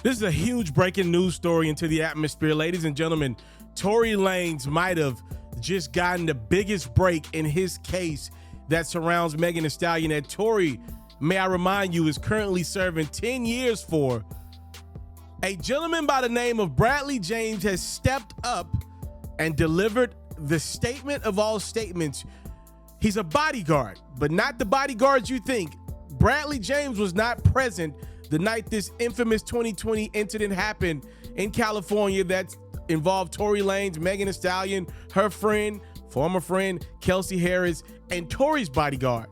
This is a huge breaking news story into the atmosphere. Ladies and gentlemen, Tory Lanez might have just gotten the biggest break in his case that surrounds Megan Thee Stallion that Tory, may I remind you, is currently serving 10 years for. A gentleman by the name of Bradley James has stepped up and delivered the statement of all statements. He's a bodyguard, but not the bodyguard you think. Bradley James was not present the night this infamous 2020 incident happened in California that involved Tory Lanez, Megan Thee Stallion, her friend, former friend, Kelsey Harris, and Tory's bodyguard.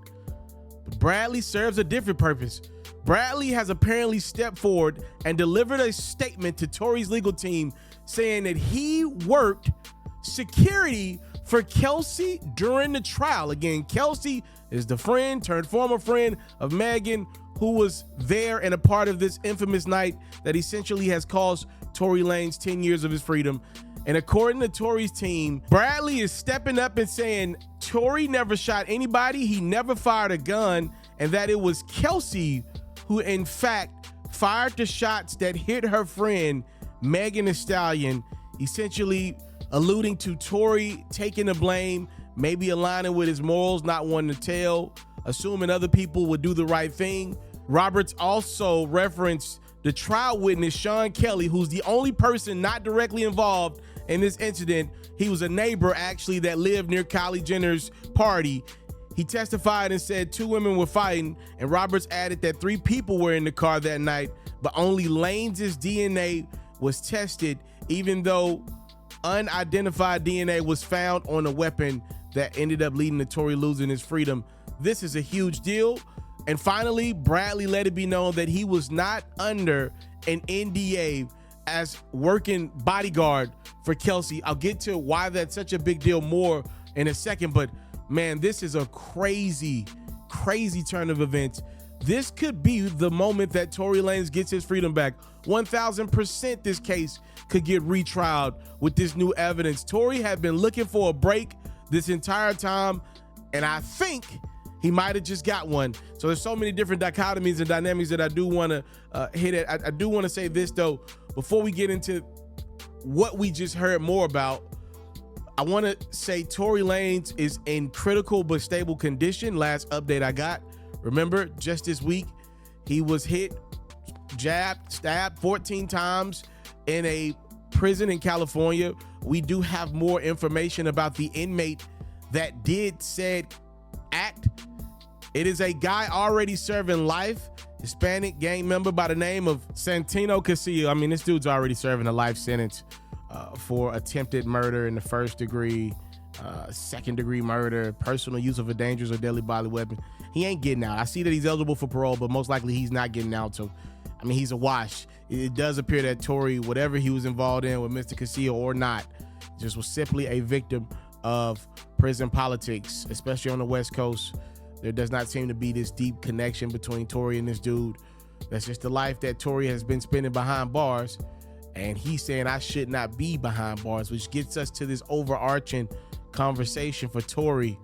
But Bradley serves a different purpose. Bradley has apparently stepped forward and delivered a statement to Tory's legal team saying that he worked security for Kelsey during the trial. Again, Kelsey is the friend turned former friend of Megan, who was there and a part of this infamous night that essentially has cost Tory Lanez 10 years of his freedom. And according to Tory's team, Bradley is stepping up and saying Tory never shot anybody, he never fired a gun, and that it was Kelsey who in fact fired the shots that hit her friend Megan Thee Stallion, essentially alluding to Tory taking the blame, maybe aligning with his morals, not wanting to tell, assuming other people would do the right thing. Roberts also referenced the trial witness, Sean Kelly, who's the only person not directly involved in this incident. He was a neighbor, actually, that lived near Kylie Jenner's party. He testified and said 2 women were fighting, and Roberts added that 3 people were in the car that night, but only Lanez's DNA was tested, even though unidentified DNA was found on a weapon that ended up leading to Tory losing his freedom. This is a huge deal. And finally, Bradley let it be known that he was not under an NDA as working bodyguard for Kelsey. I'll get to why that's such a big deal more in a second, but man, this is a crazy, crazy turn of events. This could be the moment that Tory Lanez gets his freedom back. 1000% this case could get retrialed with this new evidence. Tory had been looking for a break this entire time, and I think he might have just got one. So there's so many different dichotomies and dynamics that I do want to hit at. I do want to say this though, before we get into what we just heard more about, I want to say Tory Lanez is in critical but stable condition. Last update I got, remember, just this week, he was hit, jabbed, stabbed 14 times in a prison in California. We do have more information about the inmate that did said act. It is a guy already serving life, Hispanic gang member by the name of Santino Casillo. I mean, this dude's already serving a life sentence for attempted murder in the 1st degree, 2nd degree murder, personal use of a dangerous or deadly bodily weapon. He ain't getting out. I see that he's eligible for parole, but most likely he's not getting out. So, I mean, he's a wash. It does appear that Tory, whatever he was involved in with Mr. Casillo or not, just was simply a victim of prison politics, especially on the West Coast. There does not seem to be this deep connection between Tory and this dude. That's just the life that Tory has been spending behind bars. And he's saying I should not be behind bars, which gets us to this overarching conversation for Tory.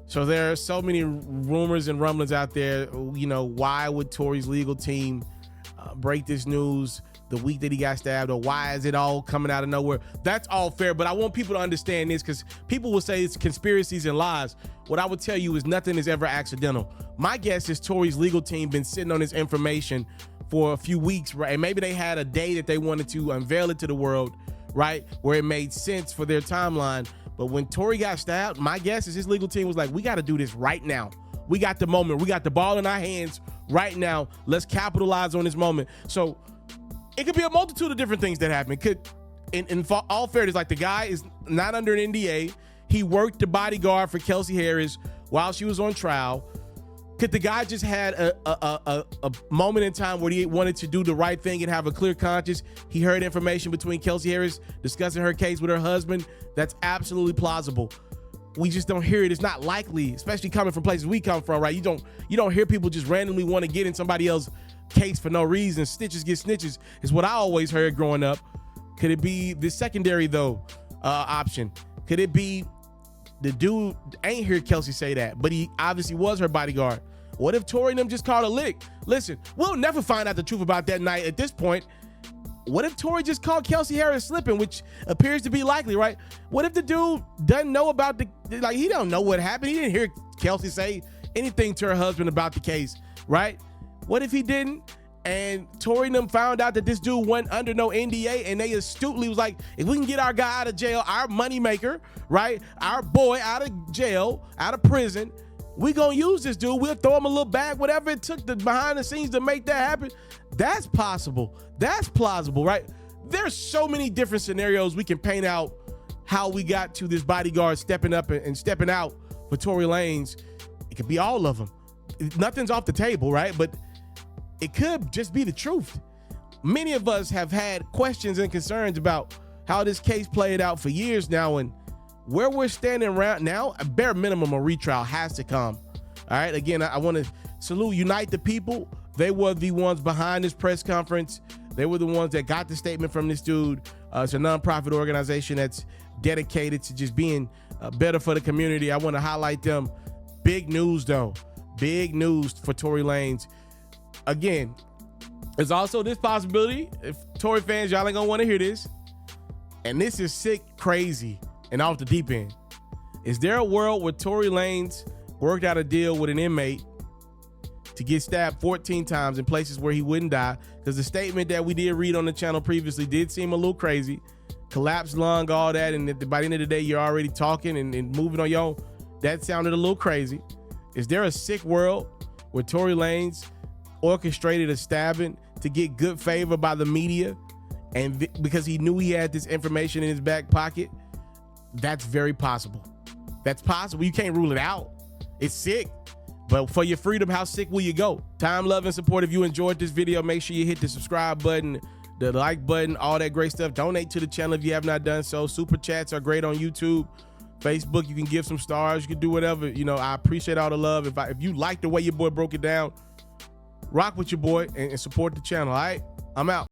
So there are so many rumors and rumblings out there. You know, why would Tory's legal team break this news the week that he got stabbed, or why is it all coming out of nowhere? That's all fair, but I want people to understand this, because people will say it's conspiracies and lies. What I would tell you is nothing is ever accidental. My guess is Tory's legal team been sitting on this information for a few weeks, right? And maybe they had a day that they wanted to unveil it to the world, right, where it made sense for their timeline. But when Tory got stabbed, my guess is his legal team was like, we got to do this right now. We got the moment. We got the ball in our hands right now. Let's capitalize on this moment. So it could be a multitude of different things that happen. Could, in all fairness, like the guy is not under an NDA. He worked the bodyguard for Kelsey Harris while she was on trial. Could the guy just had a moment in time where he wanted to do the right thing and have a clear conscience? He heard information between Kelsey Harris discussing her case with her husband. That's absolutely plausible. We just don't hear it. It's not likely, especially coming from places we come from, right? You don't hear people just randomly want to get in somebody else's case for no reason. Stitches get snitches is what I always heard growing up. Could it be the secondary though option? Could it be the dude ain't hear Kelsey say that, but he obviously was her bodyguard? What if Tory and them just called a lick? Listen, we'll never find out the truth about that night. At this point, What if Tory just called Kelsey Harris slipping, which appears to be likely, right? What if the dude doesn't know about he don't know what happened. He didn't hear Kelsey say anything to her husband about the case, right? What if he didn't? And Tory and them found out that this dude went under no NDA, and they astutely was like, if we can get our guy out of jail, our moneymaker, right? Our boy out of jail, out of prison, we gonna use this dude. We'll throw him a little bag, whatever it took behind the scenes to make that happen. That's possible. That's plausible, right? There's so many different scenarios we can paint out how we got to this bodyguard stepping up and stepping out for Tory Lanez. It could be all of them. Nothing's off the table, right? But it could just be the truth. Many of us have had questions and concerns about how this case played out for years now, and where we're standing around now, a bare minimum, a retrial has to come. All right, again, I want to salute Unite the People. They were the ones behind this press conference. They were the ones that got the statement from this dude. It's a nonprofit organization that's dedicated to just being better for the community. I want to highlight them. Big news, though. Big news for Tory Lanez. Again, there's also this possibility, if Tory fans, y'all ain't gonna want to hear this, and this is sick, crazy, and off the deep end. Is there a world where Tory Lanez worked out a deal with an inmate to get stabbed 14 times in places where he wouldn't die? Because the statement that we did read on the channel previously did seem a little crazy. Collapsed lung, all that, and by the end of the day, you're already talking and moving on your own. That sounded a little crazy. Is there a sick world where Tory Lanez orchestrated a stabbing to get good favor by the media, and because he knew he had this information in his back pocket? That's very possible. That's possible. You can't rule it out. It's sick, but for your freedom, how sick will you go? Time, love, and support. If you enjoyed this video, make sure you hit the subscribe button, the like button, all that great stuff. Donate to the channel if you have not done so. Super chats are great on YouTube. Facebook, you can give some stars. You can do whatever. You know, I appreciate all the love. If you like the way your boy broke it down, rock with your boy and support the channel. All right, I'm out.